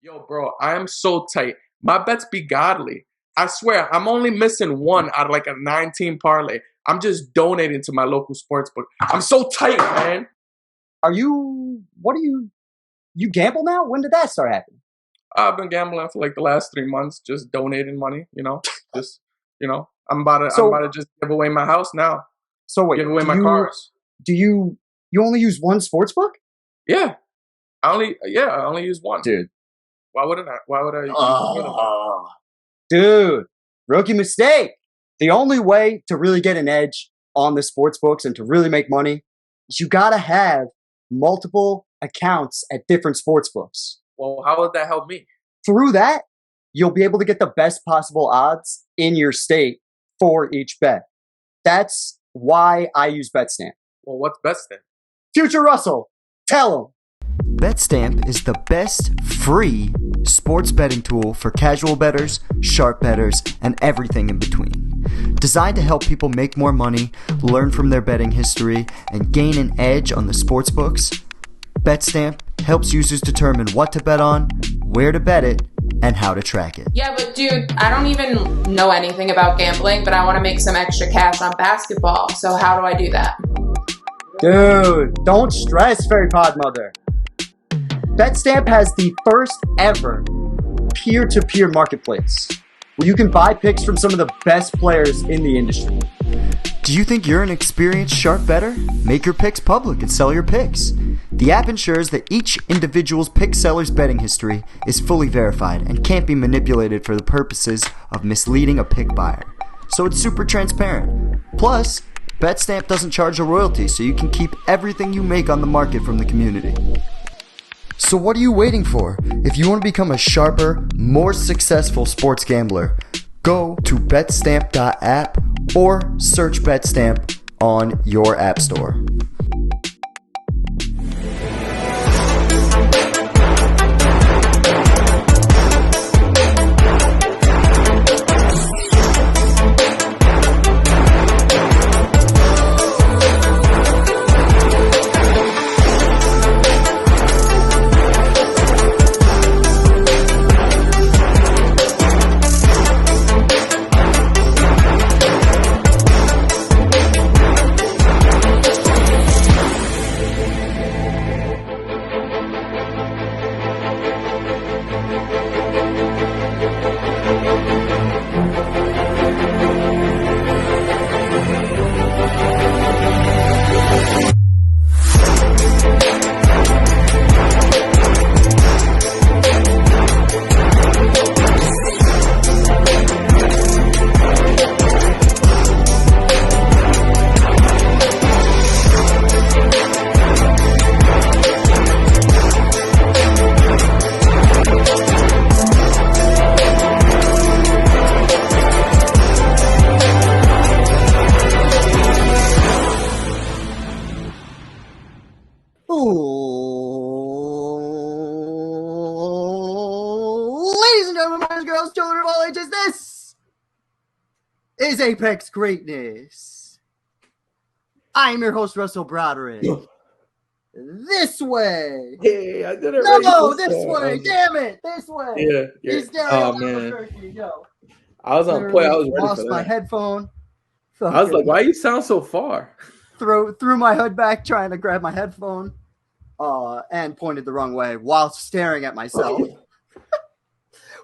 Yo, bro, I am so tight. My bets be godly. I swear, I'm only missing one out of like a 9-team parlay. I'm just donating to my local sports book. I'm so tight, man. You gamble now? When did that start happening? I've been gambling for like the last 3 months, just donating money, I'm about to just give away my house now. So wait, give away my cars. Do you only use one sports book? Yeah. I only use one. Dude. Why would I use more than one? Dude, rookie mistake. The only way to really get an edge on the sports books and to really make money is you gotta have multiple accounts at different sports books. Well, how would that help me? Through that, you'll be able to get the best possible odds in your state for each bet. That's why I use Betstamp. Well, what's Betstamp? Future Russell, tell him. Betstamp is the best free sports betting tool for casual bettors, sharp bettors, and everything in between. Designed to help people make more money, learn from their betting history, and gain an edge on the sports books, Betstamp helps users determine what to bet on, where to bet it, and how to track it. Yeah, but dude, I don't even know anything about gambling, but I want to make some extra cash on basketball. So how do I do that? Dude, don't stress, Fairy Pod Mother. Betstamp has the first ever peer-to-peer marketplace where you can buy picks from some of the best players in the industry. Do you think you're an experienced sharp bettor? Make your picks public and sell your picks. The app ensures that each individual's pick seller's betting history is fully verified and can't be manipulated for the purposes of misleading a pick buyer. So it's super transparent. Plus, Betstamp doesn't charge a royalty, so you can keep everything you make on the market from the community. So what are you waiting for? If you want to become a sharper, more successful sports gambler, go to betstamp.app or search Betstamp on your app store. Ladies and gentlemen, boys and girls, children of all ages, this is Apex Greatness. I am your host, Russell Broderick. This way. Hey, I did it No, right this way. Damn it. This way. Yeah. He's Oh, man. I was on point. I was ready lost for that. my headphone. I was like, why you sound so far? Threw my hood back trying to grab my headphone and pointed the wrong way while staring at myself.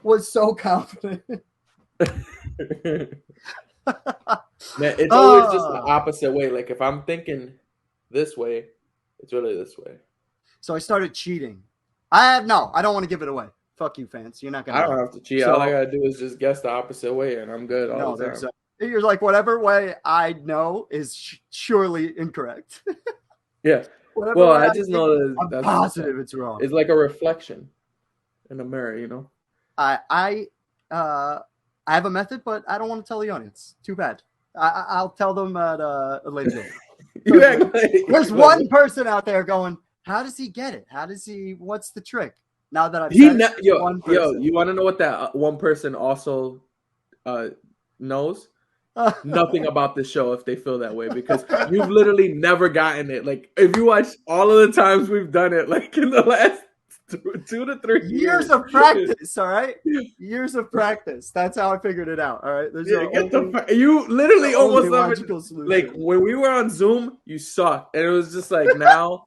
Was so confident. Man, it's always just the opposite way. Like, if I'm thinking this way, it's really this way. So I started cheating. I don't want to give it away. Fuck you, fans. You're not going to. I don't have to cheat. All I got to do is just guess the opposite way, and I'm good all the time. You're like, whatever way I know is surely incorrect. Yeah. Well, I just know that's positive it's wrong. It's like a reflection in a mirror, you know? I have a method, but I don't want to tell the audience. Too bad. I'll tell them at a later date. There's one person out there going, how does he get it? What's the trick? Now that I've said it, you want to know what that one person also knows? Nothing about the show if they feel that way, because you've literally never gotten it. Like, if you watch all of the times we've done it, like in the last 2 to 3 years of practice. All right, years of practice. That's how I figured it out. All right, you literally almost logical solution. Like when we were on Zoom, you sucked, and it was just like now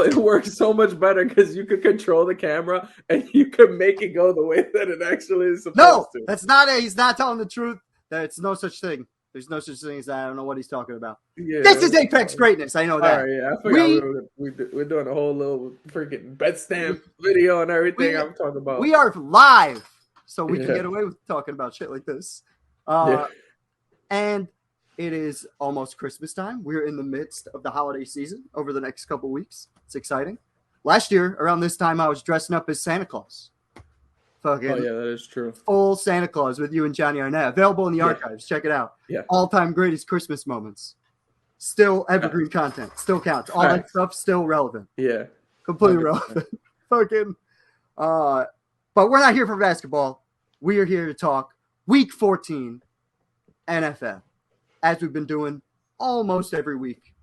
it works so much better because you could control the camera and you could make it go the way that it actually is supposed to. That's not it. He's not telling the truth. There's no such thing. There's no such thing as that. I don't know what he's talking about. Yeah, this is Apex greatness. I know that. All right, yeah, I forgot we're doing a whole little freaking Betstamp video and everything. I'm talking about. We are live, so we can get away with talking about shit like this. And it is almost Christmas time. We're in the midst of the holiday season over the next couple weeks. It's exciting. Last year, around this time, I was dressing up as Santa Claus. Fucking that is true. Full Santa Claus with you and Johnny Arnett. Available in the archives. Check it out. Yeah. All-time greatest Christmas moments. Still evergreen content. Still counts. All that stuff still relevant. Yeah. Completely 100%. Relevant. Fucking. But we're not here for basketball. We are here to talk Week 14 NFL, as we've been doing almost every week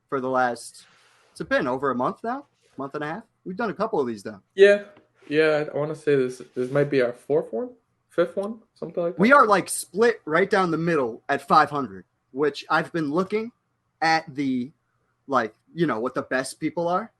for the last. It's been over a month now, month and a half. We've done a couple of these now. Yeah, I want to say this might be our fifth one, something like that. We are like split right down the middle at 500, which I've been looking at the, like, you know, what the best people are.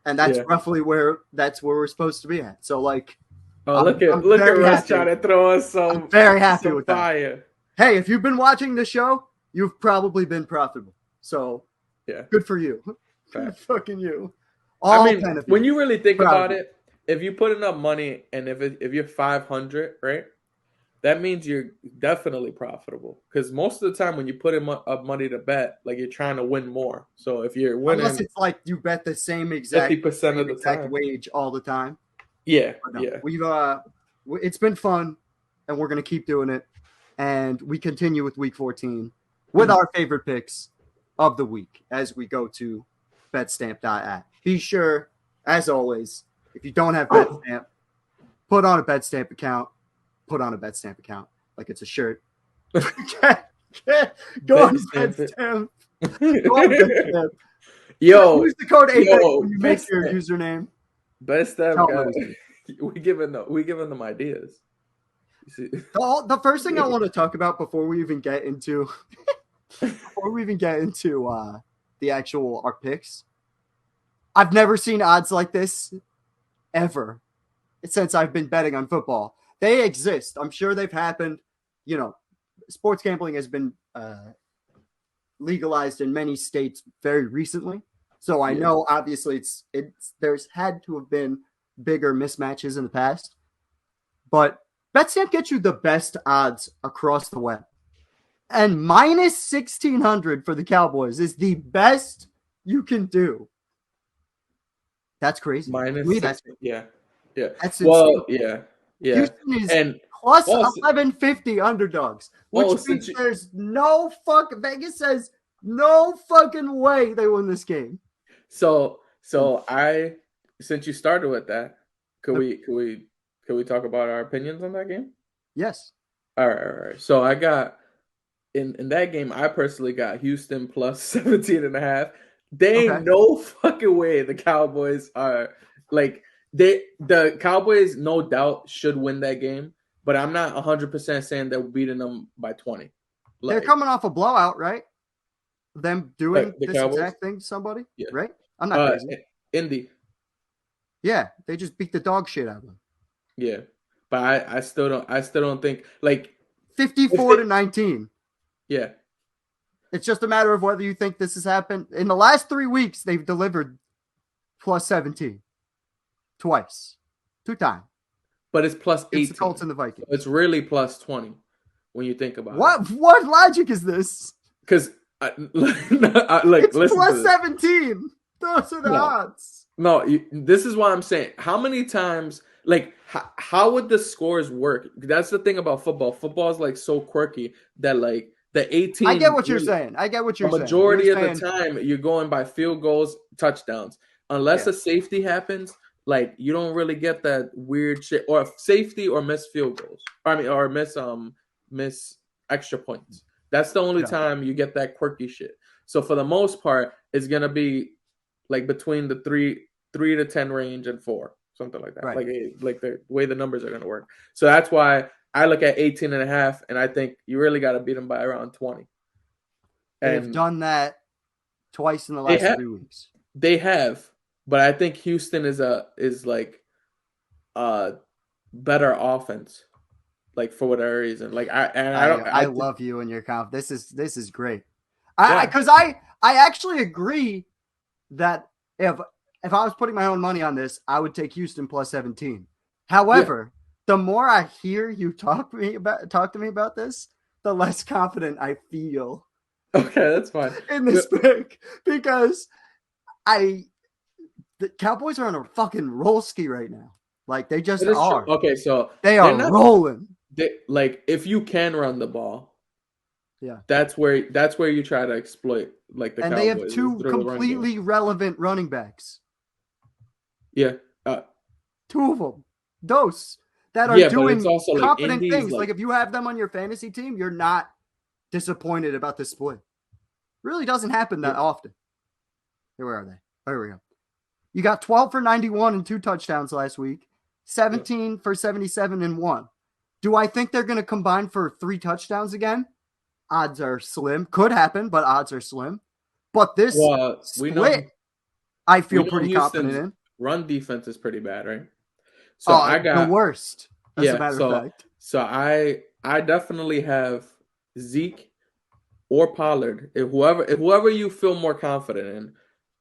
And that's roughly where we're supposed to be at. So like, look at Russ trying to throw us some. I'm very happy with fire. That. Hey, if you've been watching the show, you've probably been profitable. So good for you. Fucking you. When you really think about it, if you put enough money and if you're 500, right, that means you're definitely profitable. Because most of the time when you put up money to bet, like you're trying to win more. So if you're winning, unless it's like you bet the same exact 50% of the time wage all the time. Yeah, We've it's been fun, and we're gonna keep doing it. And we continue with Week 14 with our favorite picks of the week as we go to Betstamp.app. Be sure, as always, if you don't have Betstamp, put on a Betstamp account. Put on a Betstamp account like it's a shirt. Go on Betstamp. Yo, use the code APEX when you make your username. Betstamp guys. We giving them ideas. You see? The first thing I want to talk about before we even get into the actual our picks. I've never seen odds like this ever since I've been betting on football. They exist. I'm sure they've happened. You know, sports gambling has been legalized in many states very recently. So I know obviously there's had to have been bigger mismatches in the past. But Betstamp gets you the best odds across the web. And minus 1,600 for the Cowboys is the best you can do. That's crazy. That's insane. Houston is plus 1150 underdogs, which means there's no Vegas says no fucking way they win this game. So since you started with that, could we talk about our opinions on that game? Yes. All right. So I got in that game, I personally got Houston plus 17.5. There ain't no fucking way the Cowboys are like the Cowboys no doubt should win that game, but I'm not 100% saying they're beating them by 20. They're coming off a blowout, right? Them doing this Cowboys? Exact thing to somebody, right? I'm not crazy. Indy. Yeah, they just beat the dog shit out of them. Yeah, but I still don't think like 54-19. Yeah. It's just a matter of whether you think this has happened. In the last 3 weeks, they've delivered plus 17. Twice. 2 times. But it's plus 18. It's the Colts and the Vikings. So it's really plus 20 when you think about it. What logic is this? Because it's plus 17. Those are the odds. No, this is what I'm saying. How many times, like, how would the scores work? That's the thing about football. Football is, like, so quirky that, like, the 18. I get what you're saying. The majority of the time, you're going by field goals, touchdowns. Unless a safety happens, like, you don't really get that weird shit. Or safety or missed field goals. Or miss extra points. That's the only time you get that quirky shit. So, for the most part, it's going to be, like, between the 3 to 10 range and 4. something like that. Right. Like the way the numbers are going to work. So that's why I look at 18.5, and I think you really got to beat them by around 20. They've done that twice in the last 3 weeks. They have, but I think Houston is like a better offense, like for whatever reason. Like I love you and your confidence. This is great. Because I actually agree that if I was putting my own money on this, I would take Houston plus 17. However, the more I hear you talk to me about this, the less confident I feel. Okay, that's fine. In this pick, because the Cowboys are on a fucking roll ski right now. Like they just are. True. Okay, so they are rolling. Like if you can run the ball, that's where you try to exploit like the Cowboys. And they have two completely relevant running backs. Yeah, 2 of them, those that are doing competent things. Like if you have them on your fantasy team, you're not disappointed about this split. Really doesn't happen that often. Where are they? Oh, here we go. You got 12 for 91 and 2 touchdowns last week. 17 for 77 and 1. Do I think they're going to combine for 3 touchdowns again? Odds are slim. Could happen, but odds are slim. But this split, I feel pretty confident in. Run defense is pretty bad, right? So I got the worst. As a matter of fact. So I definitely have Zeke or Pollard. If whoever you feel more confident in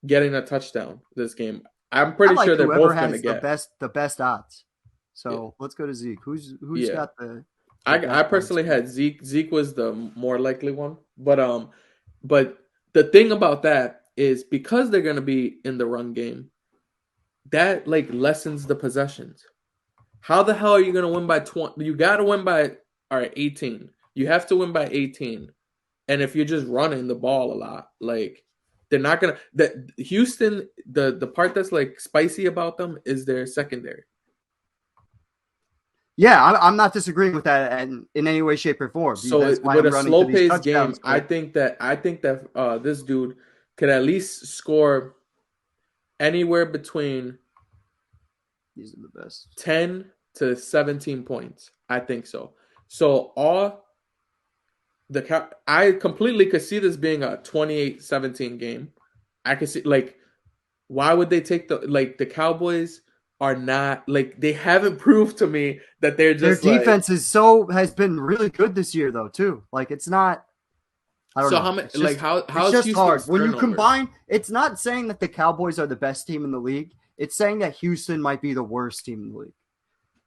getting a touchdown this game, I'm pretty sure they're both going to get the best odds. So let's go to Zeke. Who's got the? I personally had Zeke. Zeke was the more likely one, but the thing about that is because they're going to be in the run game, that like lessens the possessions. How the hell are you going to win by 20? You got to win by 18. You have to win by 18. And if you're just running the ball a lot, like they're not going to. That Houston, the part that's like spicy about them is their secondary. Yeah, I'm not disagreeing with that in any way, shape, or form. So with a slow-paced game, I think that this dude could at least score anywhere between these are the best 10 to 17 points. I think so. So I completely could see this being a 28-17 game. I could see why would they take the Cowboys are not they haven't proved to me that they're just their defense has been really good this year though too. Like it's not. I don't know. How's just Houston's hard when you turnovers? combine. It's not saying that the Cowboys are the best team in the league. It's saying that Houston might be the worst team in the league.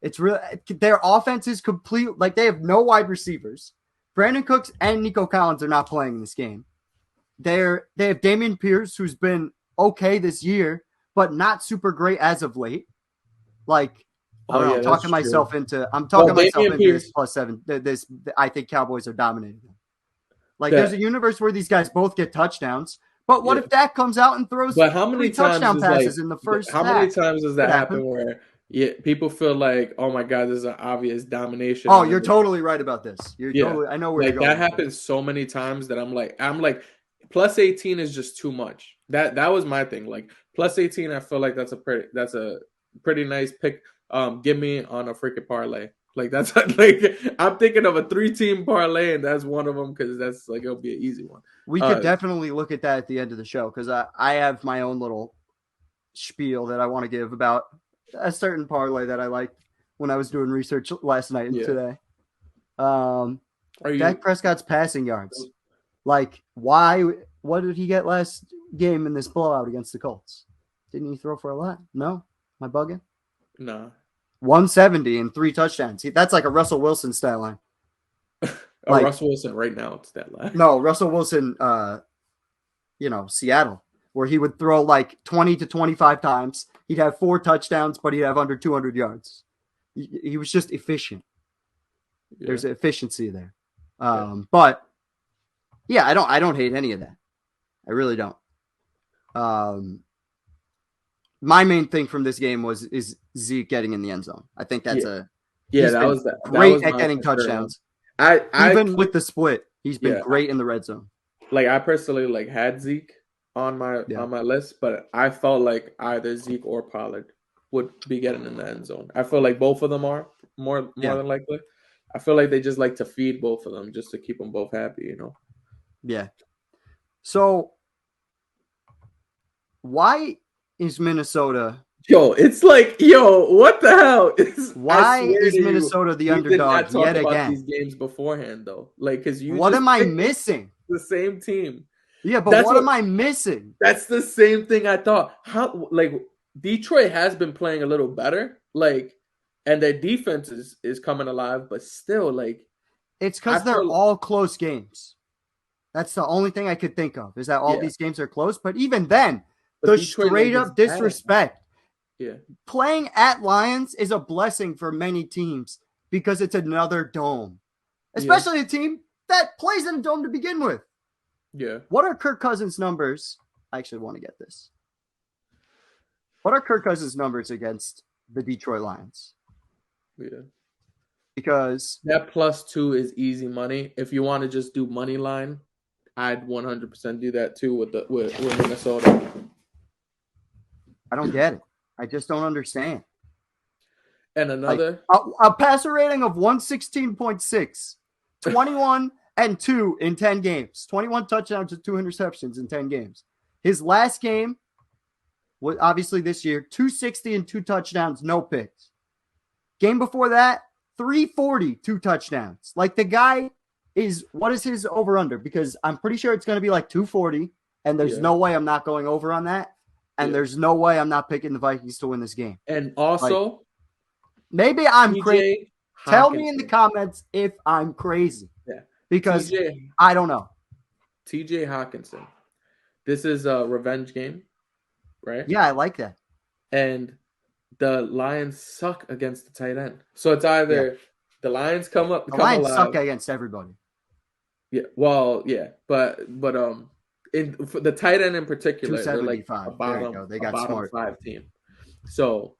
It's really their offense is complete. Like they have no wide receivers. Brandon Cooks and Nico Collins are not playing in this game. They have Damian Pierce, who's been okay this year, but not super great as of late. Like I'm talking myself into this plus 7. This I think Cowboys are dominating them. There's a universe where these guys both get touchdowns. But what if Dak comes out and throws 3 touchdown passes in the first half? How many times does that happen where people feel like, oh my God, this is an obvious domination? Oh, you're totally right about this. Totally. I know where you're going. That happens so many times that I'm like, plus 18 is just too much. That was my thing. Like plus 18, I feel like that's a pretty nice pick. Give me on a freaking parlay. Like that's I'm thinking of a 3-team parlay, and that's one of them because that's it'll be an easy one. We could definitely look at that at the end of the show because I have my own little spiel that I want to give about a certain parlay that I liked when I was doing research last night and today. Dak Prescott's passing yards. Why? What did he get last game in this blowout against the Colts? Didn't he throw for a lot? No? Am I bugging? No. 170 and 3 touchdowns. That's like a Russell Wilson style line. Russell Wilson right now, it's that line. No, Russell Wilson, Seattle, where he would throw 20 to 25 times. He'd have 4 touchdowns, but he'd have under 200 yards. He was just efficient. Yeah. There's efficiency there. But yeah, I don't hate any of that. I really don't. My main thing from this game is Zeke getting in the end zone. I think that's great at getting touchdowns. With the split, he's been great in the red zone. I personally had Zeke on my list, but I felt like either Zeke or Pollard would be getting in the end zone. I feel like both of them are more Yeah. than likely. I feel like they just like to feed both of them just to keep them both happy, you know? Yeah. So why is Minnesota? Yo, it's like, what the hell? Why is Minnesota the underdog did not talk yet about again? these games beforehand, though. Like, because What am I missing? The same team. Yeah, but what am I missing? That's the same thing I thought. Detroit has been playing a little better, and their defense is coming alive, but still, it's because they're all close games. That's the only thing I could think of, is that all these games are close. But even then, the straight up disrespect. Yeah. Playing at Lions is a blessing for many teams because it's another dome, especially a team that plays in a dome to begin with. Yeah. What are Kirk Cousins' numbers? I actually want to get this. What are Kirk Cousins' numbers against the Detroit Lions? Yeah. Because that +2 is easy money. If you want to just do money line, I'd 100% do that too with Minnesota. I don't get it. I just don't understand. And another a passer rating of 116.6, 21-2 in 10 games, 21 touchdowns to 2 interceptions in 10 games. His last game was obviously this year, 260 and 2 touchdowns, no picks. Game before that, 340, 2 touchdowns. Like, the guy is, what is his over under? Because I'm pretty sure it's going to be like 240, and there's no way I'm not going over on that. And there's no way I'm not picking the Vikings to win this game. And also, maybe I'm crazy. Tell me in the comments if I'm crazy. Yeah. Because I don't know. TJ Hawkinson. This is a revenge game, right? Yeah, I like that. And the Lions suck against the tight end. So it's either the Lions come Lions suck against everybody. Yeah. Well, yeah. But for the tight end in particular, they're like a bottom, they got bottom smart 5 team. So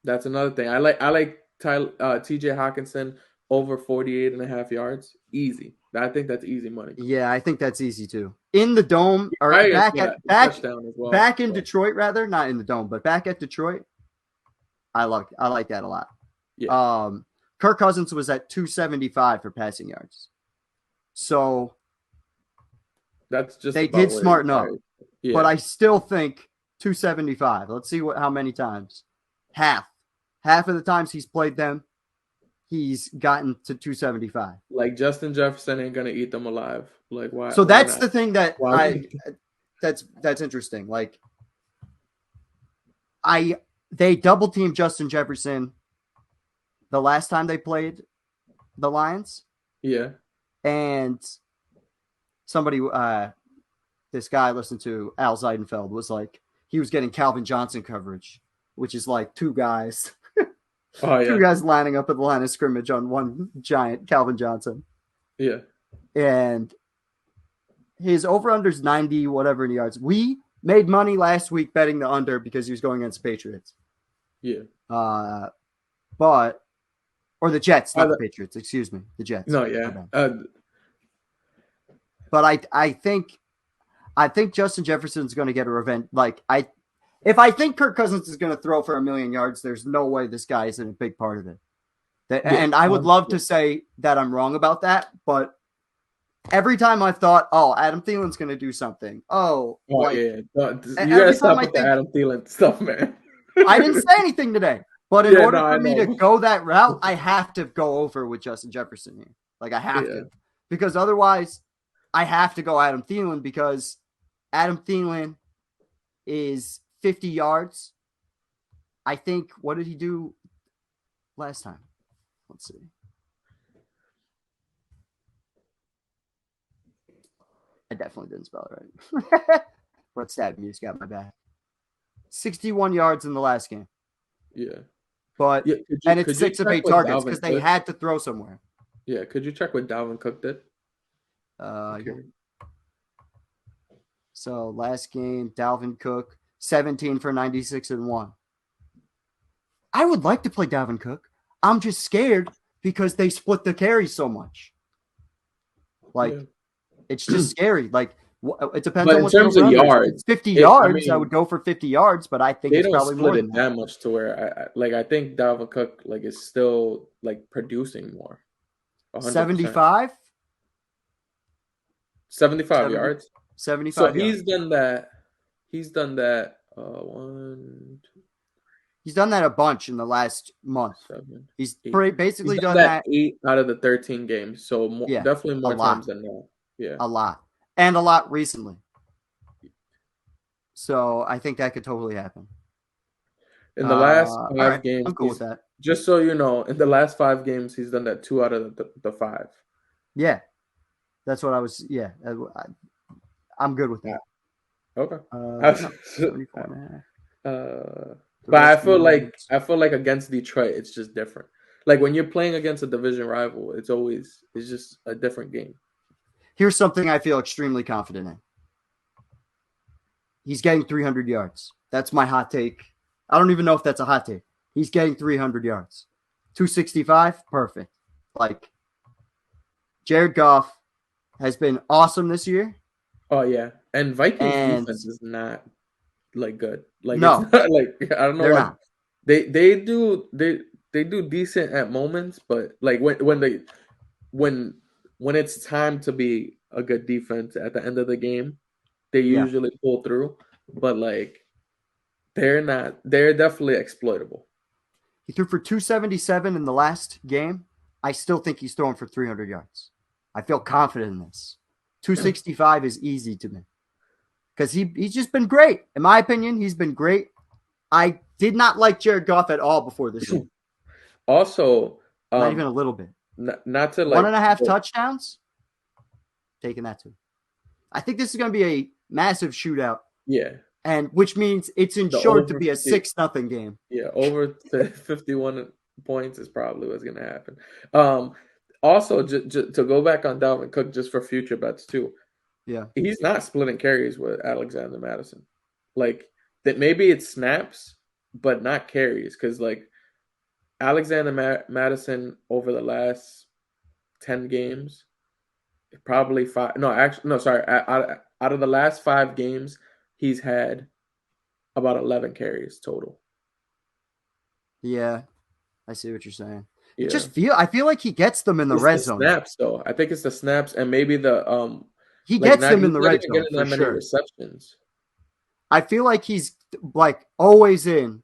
that's another thing. I like TJ Hawkinson over 48.5 yards. Easy. I think that's easy money. Yeah, I think that's easy too. In the dome, or back in Detroit, rather, not in the dome, but back at Detroit. I like that a lot. Yeah. Kirk Cousins was at 275 for passing yards. So that's just they did smarten up. Yeah. But I still think 275. Let's see how many times. Half of the times he's played them, he's gotten to 275. Like, Justin Jefferson ain't gonna eat them alive. Like, why? So that's the thing that that's interesting. Like, they double teamed Justin Jefferson the last time they played the Lions. Yeah. And somebody, this guy I listened to, Al Zeidenfeld, was like, he was getting Calvin Johnson coverage, which is like 2 guys. Two guys lining up at the line of scrimmage on one giant Calvin Johnson. Yeah. And his over-under's 90 whatever in yards. We made money last week betting the under because he was going against the Patriots. Yeah. Or the Jets, not the Patriots. Excuse me, the Jets. No, yeah. But I think Justin Jefferson's going to get a revenge. If I think Kirk Cousins is going to throw for 1,000,000 yards, there's no way this guy isn't a big part of it. And I would love to say that I'm wrong about that, but every time I thought, Adam Thielen's going to do something. You gotta stop with the Adam Thielen stuff, man. I didn't say anything today, but in order for me to go that route, I have to go over with Justin Jefferson here. Like, I have to, because otherwise I have to go Adam Thielen, because Adam Thielen is 50 yards. I think, what did he do last time? Let's see. I definitely didn't spell it right. What's that? You just got my back. 61 yards in the last game. Yeah. But and it's 6 of 8 targets because they had to throw somewhere. Yeah. Could you check what Dalvin Cook did? Yeah. So last game, Dalvin Cook, 17 for 96 and 1. I would like to play Dalvin Cook. I'm just scared because they split the carries so much. It's just scary. Like, It depends But on in what the terms of over-under is. If yards, it's 50 I yards, I mean, would go for 50 yards, but I think they it's don't probably more split than it that. that much to where I think Dalvin Cook like is still like producing more. 100%. 75? 75 70, yards. 75 So yards. he's done that. He's done that. 1, 2, He's done that a bunch in the last month. 7, He's 8. basically He's done done that. 8 out of the 13 games. So Yeah, definitely more a lot. times than that. Yeah. A lot. And a lot recently. So I think that could totally happen. In the last all 5 right, games, I'm cool with that. just so you know, in the last 5 games, he's done that 2 out of the 5. Yeah, that's what I was. Yeah, I'm good with that. Okay. 74 and a half. But I feel like against Detroit, it's just different. Like when you're playing against a division rival, it's just a different game. Here's something I feel extremely confident in. He's getting 300 yards. That's my hot take. I don't even know if that's a hot take. He's getting 300 yards. 265, perfect. Like, Jared Goff has been awesome this year. Oh yeah, and Vikings defense is not like good. Like no, it's not, like I don't know. They're not. They do decent at moments, but like when it's time to be a good defense at the end of the game, they usually pull through. But like they're not. They're definitely exploitable. He threw for 277 in the last game. I still think he's throwing for 300 yards. I feel confident in this. 265 is easy to me because he's just been great. In my opinion, he's been great. I did not like Jared Goff at all before this year. Also, not even a little bit. Not to like 1.5 touchdowns. Taking that too. I think this is going to be a massive shootout. Yeah. And which means it's ensured to be a 6-0 game. Yeah, over to 51 points is probably what's going to happen. Also, to go back on Dalvin Cook just for future bets too. Yeah, he's not splitting carries with Alexander Madison. Like that, maybe it snaps, but not carries because like Alexander Madison over the last 10 games, probably 5. No, actually, no, sorry. Out of the last 5 games, he's had about 11 carries total. Yeah, I see what you're saying. Yeah. I feel like he gets them in the red zone. Snaps though. I think it's the snaps and maybe the he gets them in the red zone for many sure. receptions. I feel like he's like always in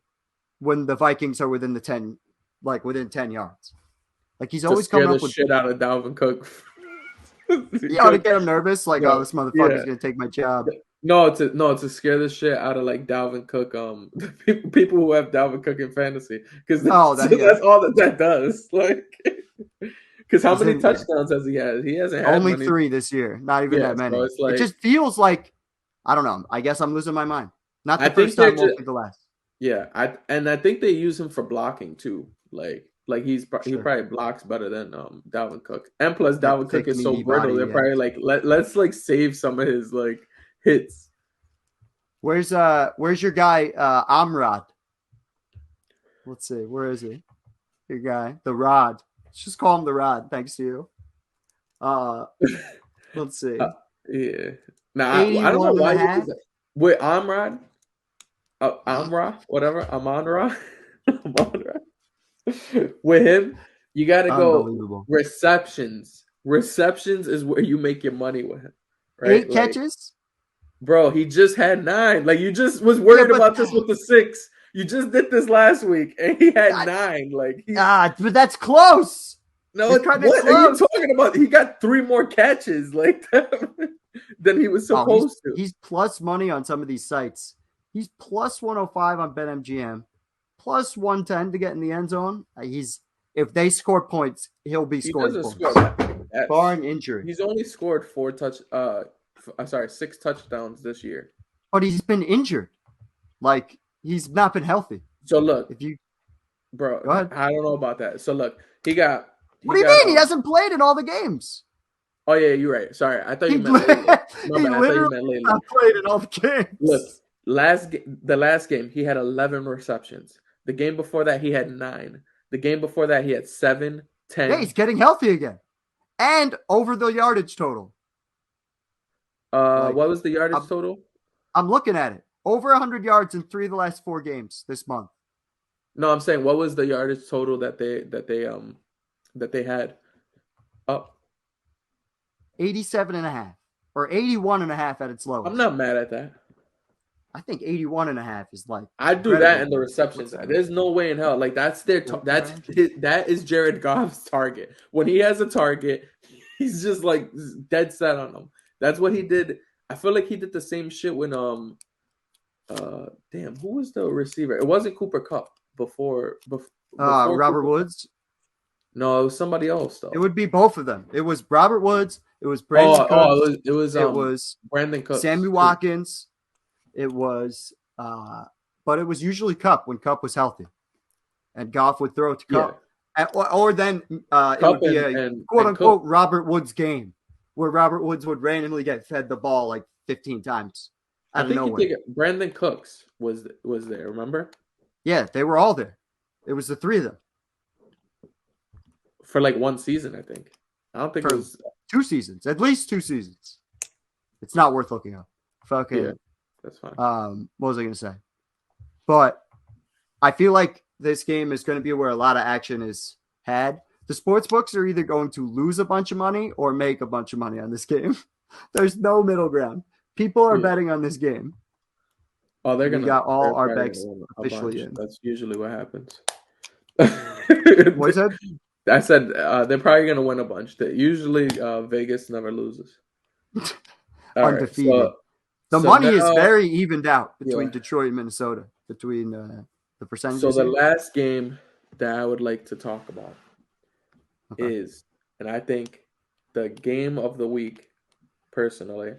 when the Vikings are within the 10, like within 10 yards. Like he's always coming up with shit out of Dalvin Cook. You ought to get him nervous, like, oh, this motherfucker's gonna take my job. No, to scare the shit out of like Dalvin Cook, people who have Dalvin Cook in fantasy, because that's all that does. Like, because how many touchdowns has he had? He hasn't had only 3 this year. Not even that many. So it just feels like I don't know. I guess I'm losing my mind. Not the first time, won't be the last. Yeah, I think they use him for blocking too. Like he probably blocks better than Dalvin Cook, and plus Dalvin Cook is so brittle. They're probably like let's like save some of his like hits. Where's your guy Amrad? Let's see, where is he? Your guy, the Rod. Let's just call him the Rod. Thanks to you. Let's see. Yeah. Now I don't know why with Amrad. Amra, whatever. Amonra. With him, you got to go receptions. Receptions is where you make your money with him. Right? 8 catches? Bro, he just had 9. Like, you just was worried about this with the 6. You just did this last week, and he had 9. Like, but that's close. No, what are you talking about? He got 3 more catches like than he was supposed to. He's plus money on some of these sites. He's plus 105 on BetMGM, plus 110 to get in the end zone. If they score points, he'll be scoring points. Barring injury. He's only scored 6 touchdowns this year. But he's been injured. Like, he's not been healthy. So look, go ahead. I don't know about that. So look, what do you mean? He hasn't played in all the games. Oh yeah, you're right. Sorry, I thought you meant lately. My bad. I thought you meant lately. Not played in all the games. Look, the last game he had 11 receptions. The game before that he had 9. The game before that he had 7, 10. Yeah, he's getting healthy again, and over the yardage total. What was the yardage total? I'm looking at it. Over 100 yards in 3 of the last 4 games this month. No, I'm saying what was the yardage total that they had up? 87.5 or 81.5 at its lowest. I'm not mad at that. I think 81.5 is like. I do that in the receptions. There's no way in hell. Like that is Jared Goff's target. When he has a target, he's just like dead set on him. That's what he did. I feel like he did the same shit when damn, who was the receiver? It wasn't Cooper Kupp before Robert Cooper Woods. No, it was somebody else though. It would be both of them. It was Robert Woods. It was Brandon Cooks. It was Brandon Cooks. Sammy Watkins. It was, but it was usually Kupp when Kupp was healthy, and Goff would throw it to Kupp, or then it would be a quote unquote Robert Woods game where Robert Woods would randomly get fed the ball like 15 times out of nowhere. Brandon Cooks was there. Remember? Yeah, they were all there. It was the 3 of them for like one season, I think. I don't think it was 2 seasons, at least 2 seasons. It's not worth looking up. Fucking. Yeah. That's fine. What was I going to say? But I feel like this game is going to be where a lot of action is had. The sports books are either going to lose a bunch of money or make a bunch of money on this game. There's no middle ground. People are betting on this game. Oh, they're going to got all our bets officially in. That's usually what happens. What is that? I said they're probably going to win a bunch. Usually Vegas never loses. Undefeated. Right, the money is very evened out between Detroit and Minnesota, between the percentages. So the last game that I would like to talk about is, and I think the game of the week, personally.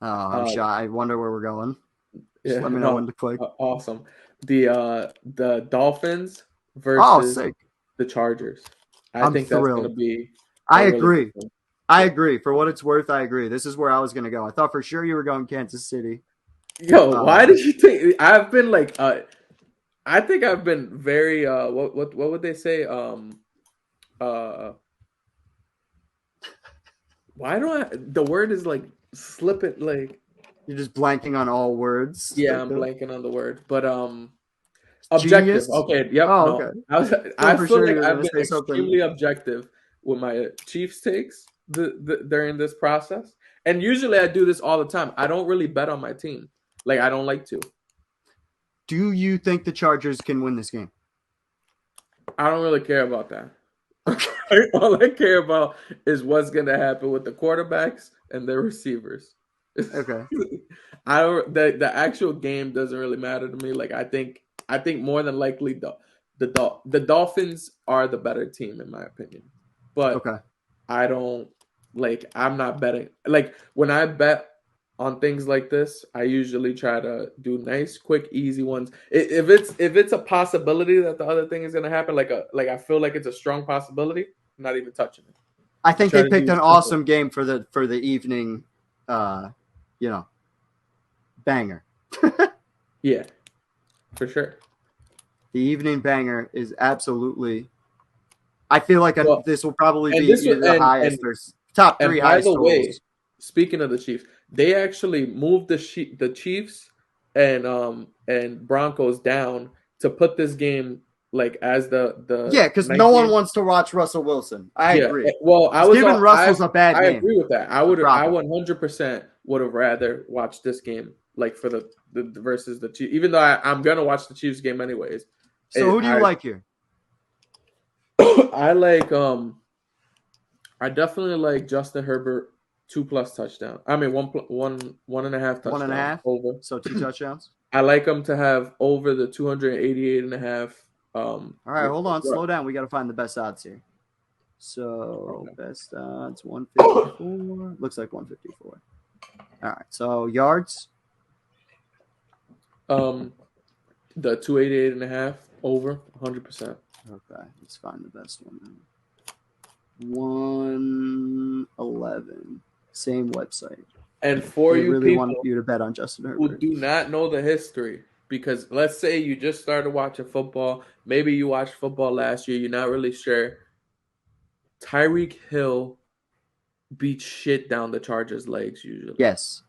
Oh, I'm shy. I wonder where we're going. Just let me know when to click. Awesome. The Dolphins versus the Chargers. I think that's going to be. I agree. I agree. For what it's worth, I agree. This is where I was going to go. I thought for sure you were going Kansas City. Yo, why did you think? I've been like, I think I've been very. What would they say? Why do I? The word is like slip it like. You're just blanking on all words. Yeah, I'm blanking on the word, but objective. Genius? Okay. Yep. Oh, okay. I feel like I've been extremely objective with my Chiefs takes during this process, and usually I do this all the time. I don't really bet on my team. Like I don't like to. Do you think the Chargers can win this game? I don't really care about that. All I care about is what's going to happen with the quarterbacks and their receivers. Okay. I don't. The actual game doesn't really matter to me. Like I think more than likely the Dolphins are the better team in my opinion. But I don't like. I'm not betting. Like when I bet on things like this, I usually try to do nice, quick, easy ones. If it's a possibility that the other thing is gonna happen, like I feel like it's a strong possibility, I'm not even touching it. I think they picked an awesome game for the evening, banger. Yeah, for sure. The evening banger is absolutely. I feel like this will probably be the highest or top 3 highest. By the way, speaking of the Chiefs, they actually moved the Chiefs and Broncos down to put this game like as the because no one wants to watch Russell Wilson. I agree. Well, Russell's a bad game. I agree with that. I 100% would have rather watched this game like for the versus the Chiefs, even though I'm gonna watch the Chiefs game anyways. So who do you like here? I like I definitely like Justin Herbert 2+ touchdown. I mean 1.5 touchdown. 1.5 over. So 2 touchdowns. I like him to have over the 288.5. All right, hold on, slow down. We got to find the best odds here. So best odds 154. Looks like 154. All right, so yards. The 288.5 over 100%. Okay, let's find the best one. 111. Same website. And for you really people want you to bet on Justin Herbert who do not know the history, because let's say you just started watching football, maybe you watched football last year, you're not really sure. Tyreek Hill beat shit down the Chargers' legs usually. Yes.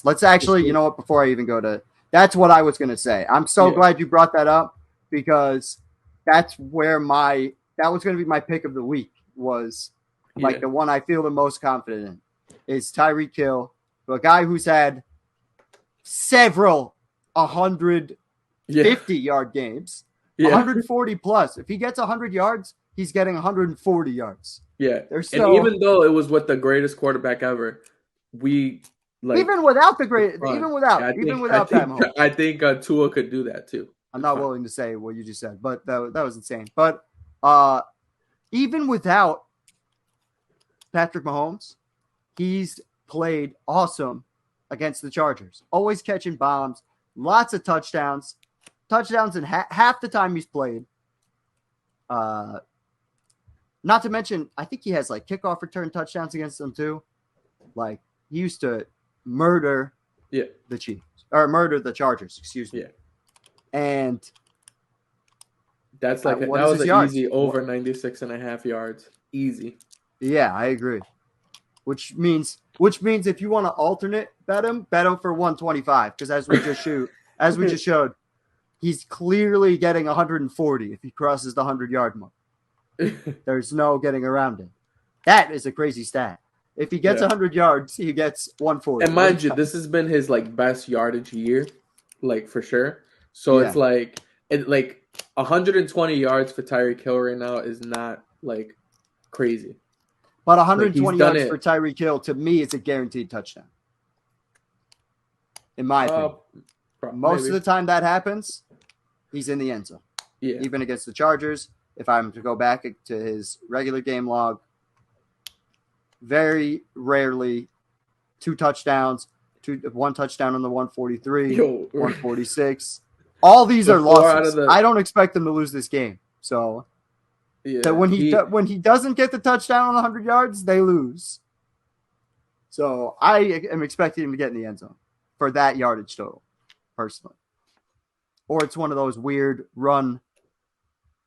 Let's actually, you know what, before I even go to – that's what I was going to say. I'm so glad you brought that up because that's where that was going to be my pick of the week was like the one I feel the most confident in is Tyreek Hill, a guy who's had several 150-yard games, 140 plus. If he gets 100 yards, he's getting 140 yards. Yeah. And even though it was with the greatest quarterback ever, even without that moment. I think Tua could do that too. I'm not willing to say what you just said, but that was insane. But even without Patrick Mahomes, he's played awesome against the Chargers. Always catching bombs, lots of touchdowns in half the time he's played. Not to mention, I think he has like kickoff return touchdowns against them too. Like he used to murder the Chiefs or murder the Chargers, excuse me. Yeah. And that's like that was an easy over 96.5 yards. Easy. Yeah, I agree. Which means if you want to alternate bet him for 125 because as we just showed, he's clearly getting 140 if he crosses the 100-yard mark. There's no getting around it. That is a crazy stat. If he gets 100 yards, he gets 140. And mind you, this has been his like best yardage year, like for sure. So it's like 120 yards for Tyreek Hill right now is not like crazy. But 120 yards for Tyreek Hill to me is a guaranteed touchdown. In my opinion, most of the time that happens, he's in the end zone. Yeah, even against the Chargers. If I'm to go back to his regular game log, very rarely 2 touchdowns, one touchdown on the 143, 146. All these are losses. I don't expect them to lose this game. So that when he doesn't get the touchdown on the 100 yards, they lose. So I am expecting him to get in the end zone for that yardage total, personally. Or it's one of those weird run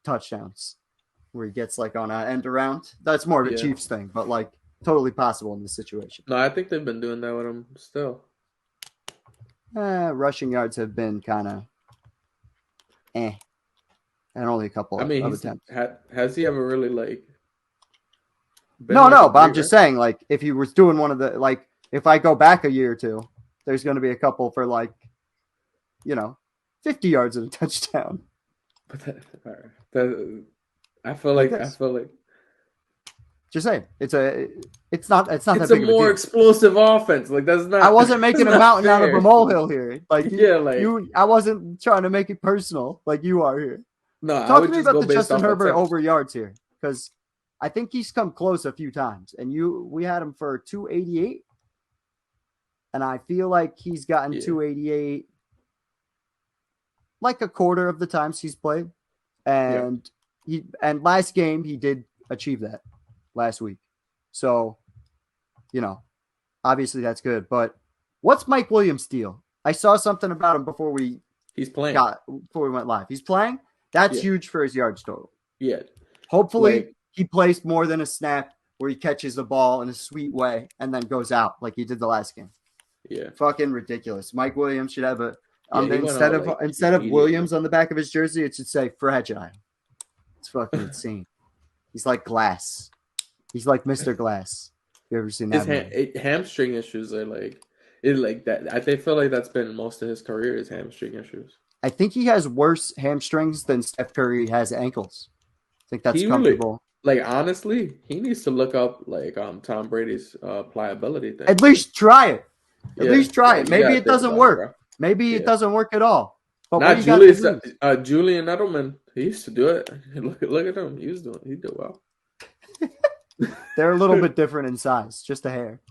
touchdowns where he gets like on an end around. That's more of a Chiefs thing, but like totally possible in this situation. No, I think they've been doing that with him still. Rushing yards have been kind of and only a couple of attempts. Has he ever really like No, but I'm just saying, like, if he was doing one of the, like, if I go back a year or two, there's going to be a couple for, like, 50 yards and a touchdown. But I feel like just saying, it's not it's a more explosive offense. Like that's not. I wasn't making a mountain out of a molehill here. Like I wasn't trying to make it personal like you are here. No, talk to me about the Justin Herbert over yards here because I think he's come close a few times, and we had him for 288, and I feel like he's gotten 288 like a quarter of the times he's played, and last game he did achieve that last week. So, obviously that's good. But what's Mike Williams' deal? I saw something about him before we went live. He's playing. That's huge for his yards total. Yeah. Hopefully he plays more than a snap where he catches the ball in a sweet way and then goes out like he did the last game. Yeah. Fucking ridiculous. Mike Williams should have a instead of Williams on the back of his jersey, it should say fragile. It's fucking insane. He's like glass. He's like Mr. Glass. You ever seen that? His hamstring issues are like that. I feel like that's been most of his career is hamstring issues. I think he has worse hamstrings than Steph Curry has ankles. I think that's comfortable. Honestly, he needs to look up Tom Brady's pliability thing. At least try it. At least try it. Maybe it doesn't work. Maybe it doesn't work at all. But not Julian Edelman. He used to do it. Look at him. He did well. They're a little bit different in size, just a hair.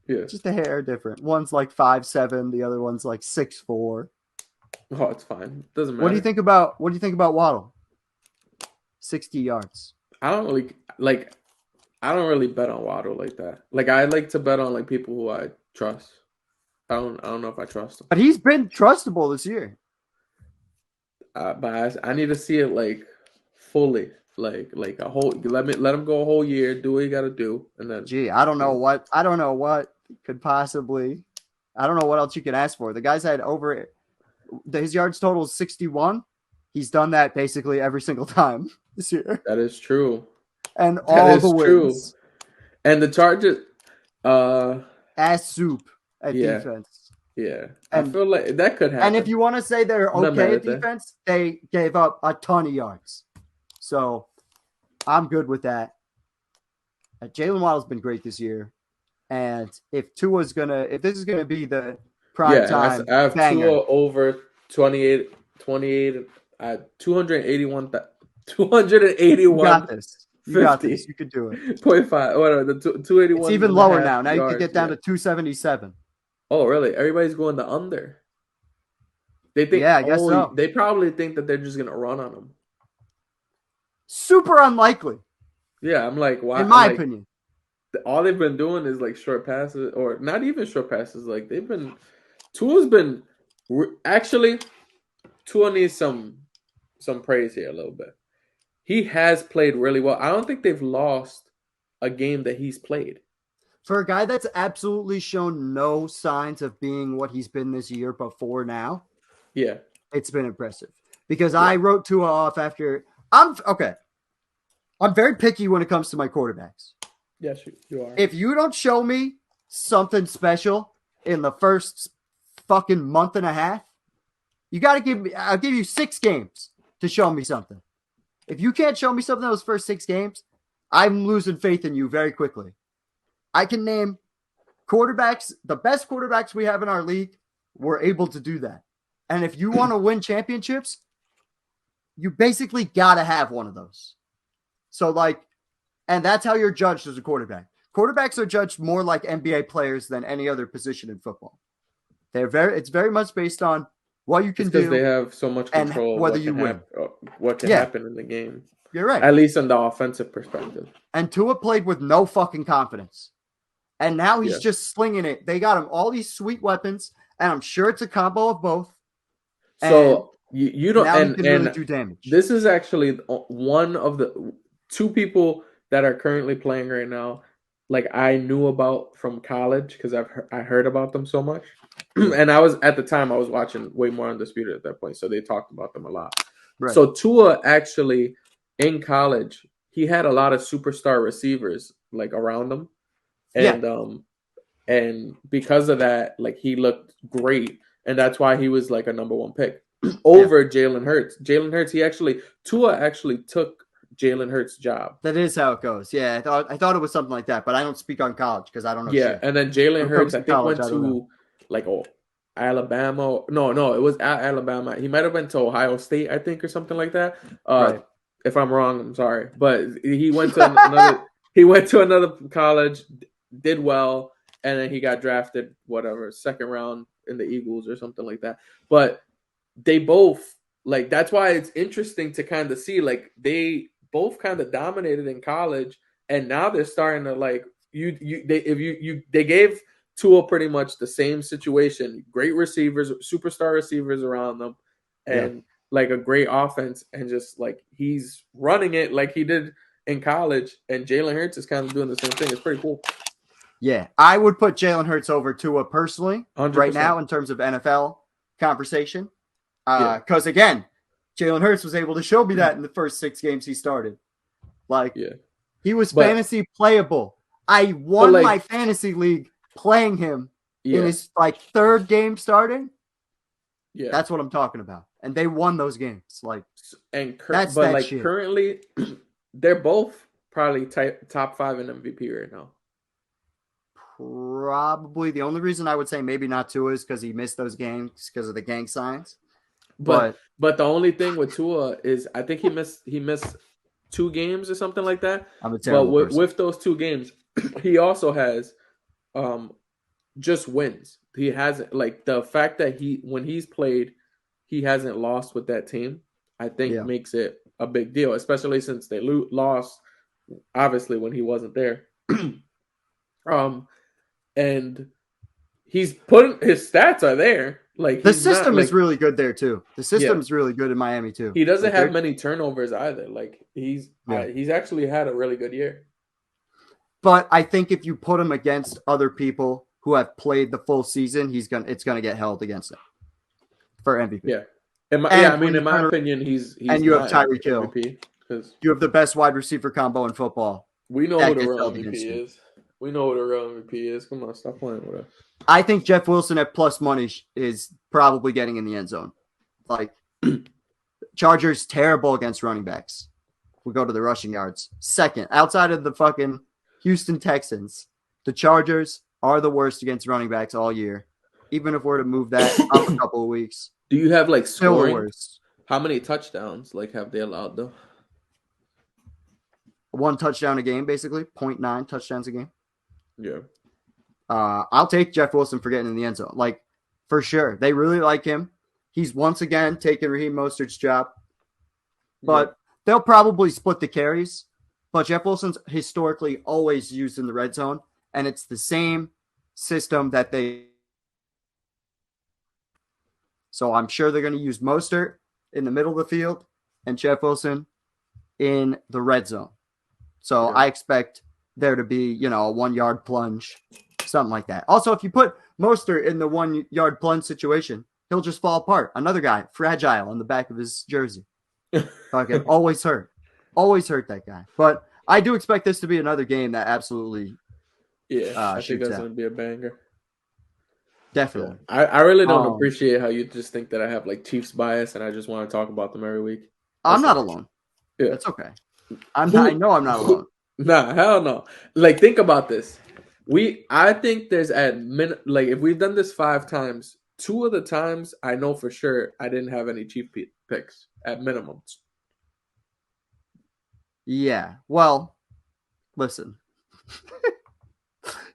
Yeah, just a hair different. One's like 5'7", the other one's like 6'4". Oh, it's fine. Doesn't matter. What do you think about Waddle? 60 yards. I don't really bet on Waddle like that. Like I like to bet on like people who I trust. I don't know if I trust him. But he's been trustable this year. But I need to see it like fully. like a whole. Let him go a whole year, do what you got to do, and then. I don't know what could possibly. I don't know what else you can ask for. The guy's had over his yards total is 61. He's done that basically every single time this year. That is true. And all the wins. True. And the Chargers, ass soup at defense. Yeah, and I feel like that could happen. And if you want to say they're okay at defense, they gave up a ton of yards. So I'm good with that. Jalen Waddle's been great this year. And if this is gonna be the prime time, I have banger. Tua over 28 281. You got this. You got this. You could do it. 0.5. Whatever. The 281. It's even lower now. Now you can get down to 277. Oh, really? Everybody's going to under. They think. Yeah, I guess so. They probably think that they're just gonna run on them. Super unlikely. Yeah, I'm like, why? In my opinion. All they've been doing is like short passes, or not even short passes. Like Tua's been actually. Tua needs some praise here a little bit. He has played really well. I don't think they've lost a game that he's played. For a guy that's absolutely shown no signs of being what he's been this year before now, yeah, it's been impressive. Because I wrote Tua off after. I'm very picky when it comes to my quarterbacks. Yes, you are. If you don't show me something special in the first fucking month and a half, you got to give me. I'll give you 6 games to show me something. If you can't show me something in those first 6 games, I'm losing faith in you very quickly. I can name quarterbacks, the best quarterbacks we have in our league were able to do that. And if you want to win championships, you basically got to have one of those. So and that's how you're judged as a quarterback. Quarterbacks are judged more like NBA players than any other position in football. It's very much based on what you can do. Because they have so much control and whether you win. What can happen in the game. You're right. At least in the offensive perspective. And Tua played with no fucking confidence. And now he's just slinging it. They got him all these sweet weapons, and I'm sure it's a combo of both. So you don't now he can really do damage. This is actually one of the 2 people that are currently playing right now. Like I knew about from college because I heard about them so much. And I was watching way more Undisputed at that point, so they talked about them a lot. Right. So Tua actually in college, he had a lot of superstar receivers like around him, and because of that, like he looked great, and that's why he was like a number 1 pick over Jalen Hurts. Tua actually took Jalen Hurts' job. That is how it goes. Yeah, I thought it was something like that, but I don't speak on college because I don't know. Yeah, shit. And then Jalen Hurts, I think, went to Alabama. No, it was at Alabama. He might have been to Ohio State, I think, or something like that. Right. If I'm wrong, I'm sorry, but he went to another. He went to another college, did well, and then he got drafted, whatever, 2nd round in the Eagles or something like that. But they both that's why it's interesting to kind of see they both kind of dominated in college, and now they're starting to they gave Tua pretty much the same situation, great receivers, superstar receivers around them, and a great offense, and just he's running it like he did in college, and Jalen Hurts is kind of doing the same thing. It's pretty cool. Yeah, I would put Jalen Hurts over Tua personally 100%. Right now in terms of NFL conversation. Because again, Jalen Hurts was able to show me that in the first 6 games he started. He was fantasy playable. I won my fantasy league playing him in his 3rd game starting. Yeah, that's what I'm talking about. And they won those games. Currently, they're both probably top 5 in MVP right now. Probably. The only reason I would say maybe not Tua is because he missed those games because of the gang signs. But the only thing with Tua is I think he missed 2 games or something like that. But with those 2 games, he also has just wins. He hasn't the fact that when he's played, he hasn't lost with that team. I think makes it a big deal, especially since they lost obviously when he wasn't there. And he's his stats are there. Like The he's system not, is really good there too. The system is really good in Miami too. He doesn't Like, have many turnovers either. Like he's actually had a really good year. But I think if you put him against other people who have played the full season, it's gonna get held against him for MVP. Yeah. In my opinion, he's and you have not Tyreek Hill. MVP because you have the best wide receiver combo in football. We know who the real MVP is. We know who the real MVP is. Come on, stop playing with us. I think Jeff Wilson at plus money is probably getting in the end zone. Like, Chargers terrible against running backs. We go to the rushing yards. Second, outside of the fucking Houston Texans, the Chargers are the worst against running backs all year. Even if we're to move that up a couple of weeks. Do you have like scoring? Still the worst. How many touchdowns have they allowed though? 1 touchdown a game, basically. 0.9 touchdowns a game. Yeah. I'll take Jeff Wilson for getting in the end zone. Like, for sure. They really like him. He's once again taking Raheem Mostert's job. But they'll probably split the carries. But Jeff Wilson's historically always used in the red zone. And it's the same system that they... So I'm sure they're going to use Mostert in the middle of the field and Jeff Wilson in the red zone. So I expect there to be, a 1-yard plunge, something like that. Also, if you put Mostert in the 1-yard plunge situation, he'll just fall apart. Another guy, fragile on the back of his jersey. Okay, always hurt. Always hurt that guy. But I do expect this to be another game that absolutely I think that's going to be a banger. Definitely. Yeah. I really don't appreciate how you just think that I have Chiefs bias and I just want to talk about them every week. I'm not alone. Yeah. That's okay. I know I'm not alone. Nah, hell no. Think about this. I think there's if we've done this 5 times, 2 of the times I know for sure I didn't have any Chief picks at minimums. Yeah. Well, listen.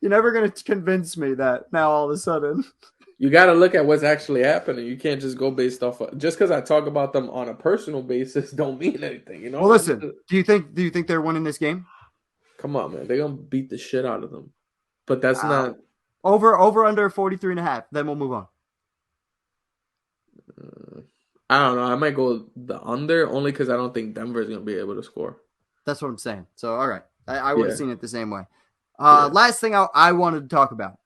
You're never going to convince me that now all of a sudden. You got to look at what's actually happening. You can't just go based off of, just because I talk about them on a personal basis don't mean anything, Well, listen, do you think they're winning this game? Come on, man. They're going to beat the shit out of them. But that's not over under 43.5. Then we'll move on. I don't know. I might go the under only because I don't think Denver is going to be able to score. That's what I'm saying. So, all right. I would have seen it the same way. Last thing I wanted to talk about.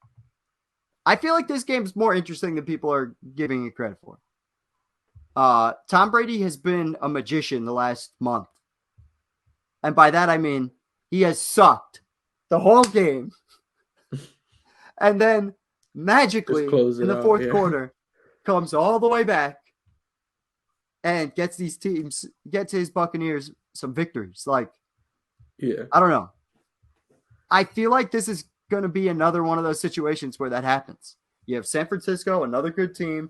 I feel like this game is more interesting than people are giving it credit for. Tom Brady has been a magician the last month. And by that, I mean he has sucked the whole game. And then magically in the fourth quarter comes all the way back and gets his Buccaneers some victories. I don't know. I feel like this is going to be another one of those situations where that happens. You have San Francisco, another good team,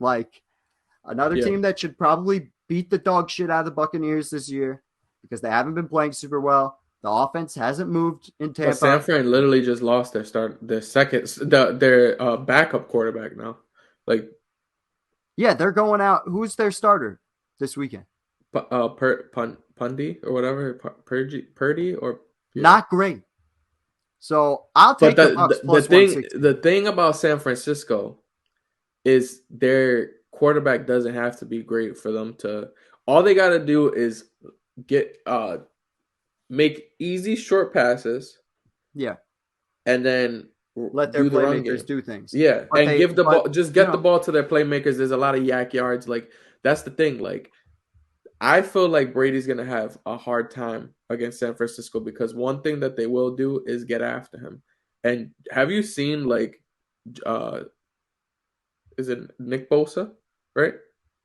another team that should probably beat the dog shit out of the Buccaneers this year because they haven't been playing super well. The offense hasn't moved in Tampa. But San Fran literally just lost their backup quarterback now. They're going out. Who's their starter this weekend? Pundy or whatever, Purdy or not great. So I'll take the Bucs plus 160. The thing about San Francisco is their quarterback doesn't have to be great for them to. All they got to do is make easy short passes. Yeah, and then let their playmakers do things. Yeah, but give the ball. Just get the ball to their playmakers. There's a lot of yak yards. That's the thing. I feel like Brady's going to have a hard time against San Francisco because one thing that they will do is get after him. And have you seen, is it Nick Bosa, right?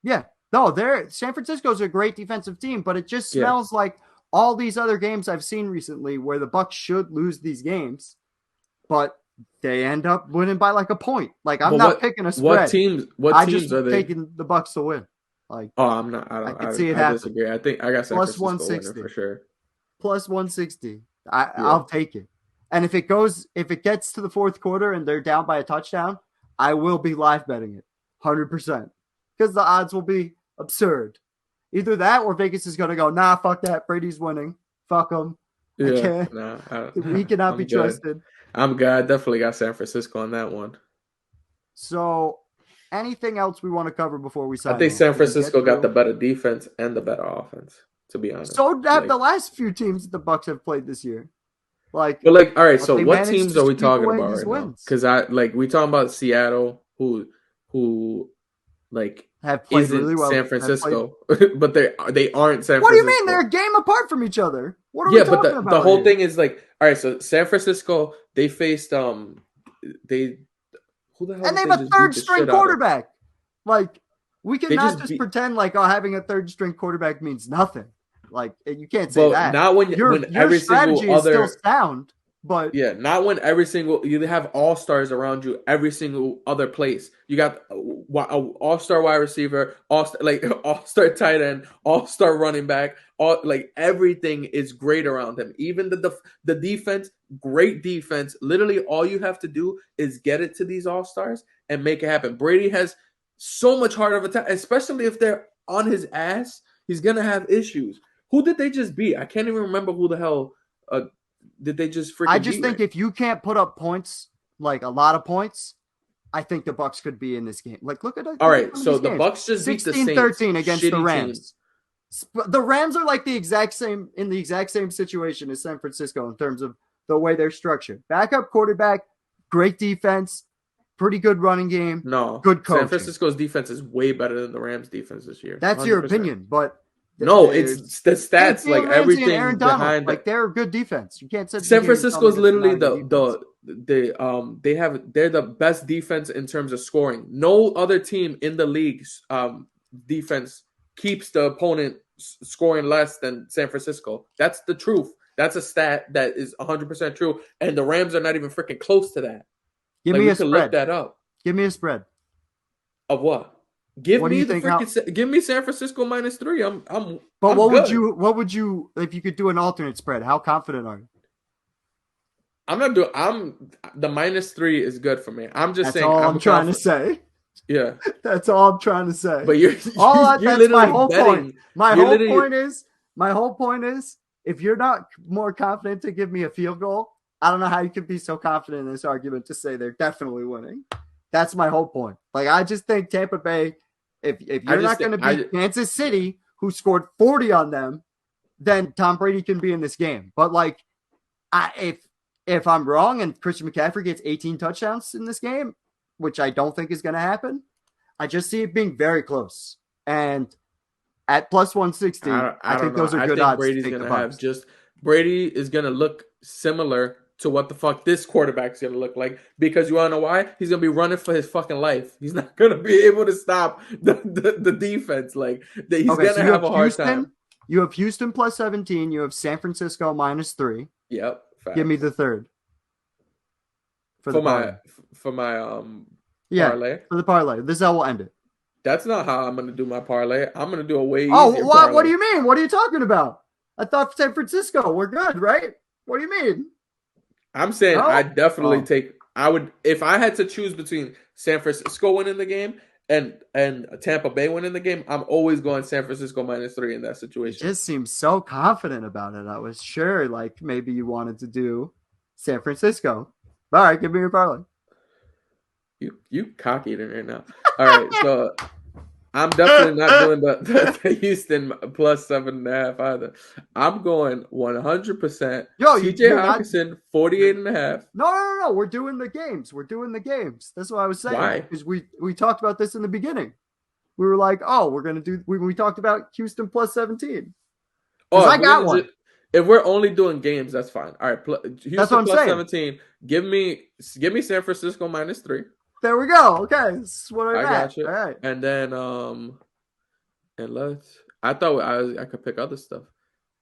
Yeah. No, San Francisco's a great defensive team, but it just smells like all these other games I've seen recently where the Bucs should lose these games, but they end up winning by a point. I'm not picking a spread. What teams are they? Taking the Bucs to win. I'm not. I disagree. I think I got San Francisco winning for sure. Plus 160. I'll take it. And if it gets to the fourth quarter and they're down by a touchdown, I will be live betting it 100% because the odds will be absurd. Either that or Vegas is going to go, nah, fuck that. Brady's winning. Fuck him. Yeah, he cannot be trusted. I'm good. I definitely got San Francisco on that one. So anything else we want to cover before we sign I think off? San Francisco got the better defense and the better offense, to be honest. So have the last few teams that the Bucks have played this year. All right. So what teams are we talking about right now? Because we talking about Seattle, who have played isn't really well. San Francisco, but they aren't San Francisco. What do you mean? They're a game apart from each other. What are we talking about? The whole thing is all right. So San Francisco, they faced who the hell? And they have a third string quarterback. We cannot just pretend having a third string quarterback means nothing. You can't say that. Not when every strategy single other is still sound. But not when you have all-stars around you every single other place. You got an all-star wide receiver, all-star tight end, all-star running back, everything is great around him. Even the defense, great defense. Literally all you have to do is get it to these all-stars and make it happen. Brady has so much harder of a time, especially if they're on his ass. He's going to have issues. Who did they just beat? I can't even remember who the hell did they just freaking I just think if you can't put up points, a lot of points, I think the Bucks could be in this game. Look at it. All right, so the Bucks just beat the Saints 16-13 against the Rams. Team. The Rams are the exact same situation as San Francisco in terms of the way they're structured. Backup quarterback, great defense, pretty good running game. No, good coaching. San Francisco's defense is way better than the Rams' defense this year. That's 100%. Your opinion, but no, it's the stats, everything behind. They're a good defense. You can't say San Francisco is literally they're the best defense in terms of scoring. No other team in the league's defense keeps the opponent scoring less than San Francisco. That's the truth. That's a stat that is 100% true, and the Rams are not even freaking close to that. Give me a spread. Look that up. Give me a spread of what? Give me San Francisco -3. What would you if you could do an alternate spread? How confident are you? The -3 is good for me. I'm just saying. All I'm trying to say. Yeah, that's all I'm trying to say. But you're that's my whole point. My whole point is, if you're not more confident to give me a field goal, I don't know how you could be so confident in this argument to say they're definitely winning. That's my whole point. I just think Tampa Bay, if you're not going to beat Kansas City, who scored 40 on them, then Tom Brady can be in this game. But if I'm wrong and Christian McCaffrey gets 18 touchdowns in this game, which I don't think is going to happen, I just see it being very close. And at plus 160, I think those are good odds. Brady's going to have Brady is going to look similar to what the fuck this quarterback's going to look like, because you want to know why? He's going to be running for his fucking life. He's not going to be able to stop the defense. He's going to have a hard time. You have Houston plus 17. You have San Francisco -3. Yep. Facts. Give me the third. For my parlay. For the parlay. This is how we'll end it. That's not how I'm going to do my parlay. I'm going to do a way easier parlay. What do you mean? What are you talking about? I thought San Francisco. We're good, right? What do you mean? I'm saying I definitely take. I would, if I had to choose between San Francisco winning the game and Tampa Bay winning the game, I'm always going San Francisco -3 in that situation. You just seem so confident about it. I was sure maybe you wanted to do San Francisco. All right, give me your parlay. You cocky right now. All right, so I'm definitely not doing the Houston plus 7.5 either. I'm going 100%. TJ Hawkinson 48.5. No. We're doing the games. That's what I was saying. Why? Because we talked about this in the beginning. We were like, we're gonna do. We talked about Houston plus 17. I got one. If we're only doing games, that's fine. All right, Houston plus 17. Give me San Francisco -3. There we go. Okay, this is what I got you. All right, and then I thought I could pick other stuff.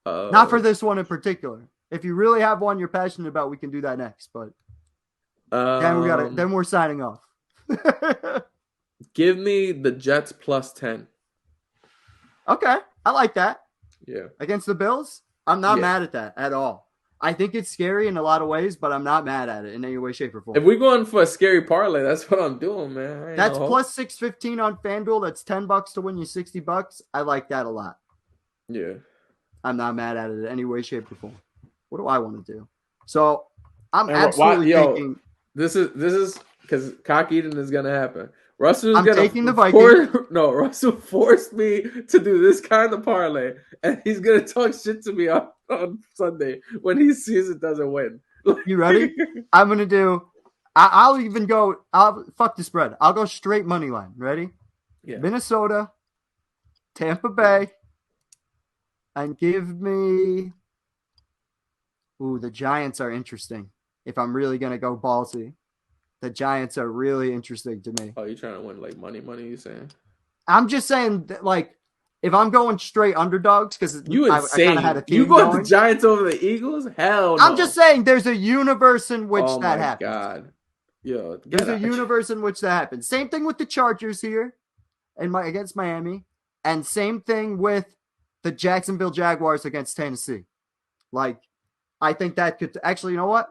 Not for this one in particular. If you really have one you're passionate about, we can do that next. But then we're signing off. Give me the Jets plus 10. Okay, I like that. Yeah, against the Bills, I'm not mad at that at all. I think it's scary in a lot of ways, but I'm not mad at it in any way, shape, or form. If we're going for a scary parlay, that's what I'm doing, man. That's plus 615 on FanDuel. That's $10 to win you $60. I like that a lot. Yeah. I'm not mad at it in any way, shape, or form. What do I want to do? So I'm absolutely thinking. This is because cock eating is gonna happen. Russell's taking the Vikings. Russell forced me to do this kind of parlay, and he's gonna talk shit to me on Sunday when he sees it doesn't win. You ready? I'm gonna do. I'll even go. Fuck the spread. I'll go straight money line. Ready? Yeah. Minnesota, Tampa Bay, and give me. Ooh, the Giants are interesting. If I'm really gonna go ballsy, the Giants are really interesting to me. Oh, you trying to win like money? You saying? I'm just saying that, like, if I'm going straight underdogs, because you insane. I kind of had a team you going the Giants over the Eagles? Hell no. I'm just saying there's a universe in which that happens. Oh my god. Yo, there's a universe in which that happens. Same thing with the Chargers here against Miami, and same thing with the Jacksonville Jaguars against Tennessee. Like, I think that could actually, you know what?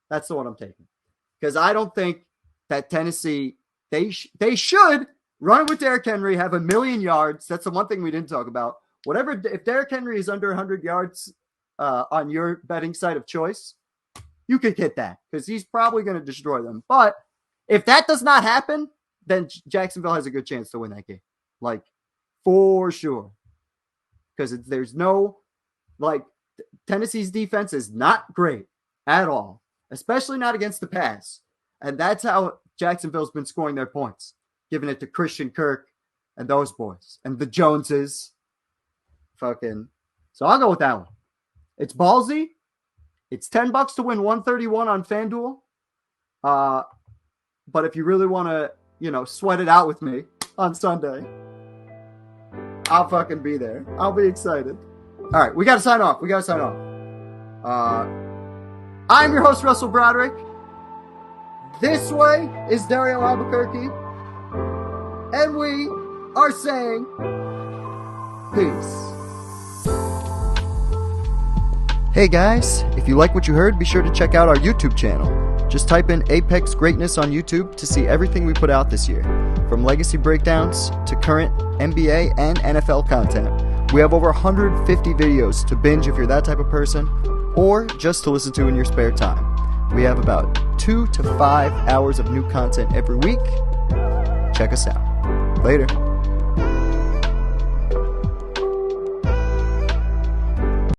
That's the one I'm taking. Because I don't think that Tennessee, they should run with Derrick Henry, have 1,000,000 yards. That's the one thing we didn't talk about. Whatever, if Derrick Henry is under 100 yards on your betting site of choice, you could hit that because he's probably going to destroy them. But if that does not happen, then Jacksonville has a good chance to win that game. Like, for sure. Because there's no, like, Tennessee's defense is not great at all, especially not against the pass. And that's how Jacksonville's been scoring their points, giving it to Christian Kirk and those boys and the Joneses. So I'll go with that one. It's ballsy. It's $10 to win 131 on FanDuel. But if you really want to, sweat it out with me on Sunday, I'll fucking be there. I'll be excited. All right, we got to sign off. I'm your host, Russell Broderick. This way is Dario Albuquerque. And we are saying peace. Hey guys, if you like what you heard, be sure to check out our YouTube channel. Just type in Apex Greatness on YouTube to see everything we put out this year. From legacy breakdowns to current NBA and NFL content. We have over 150 videos to binge if you're that type of person, or just to listen to in your spare time. We have about 2 to 5 hours of new content every week. Check us out. Later.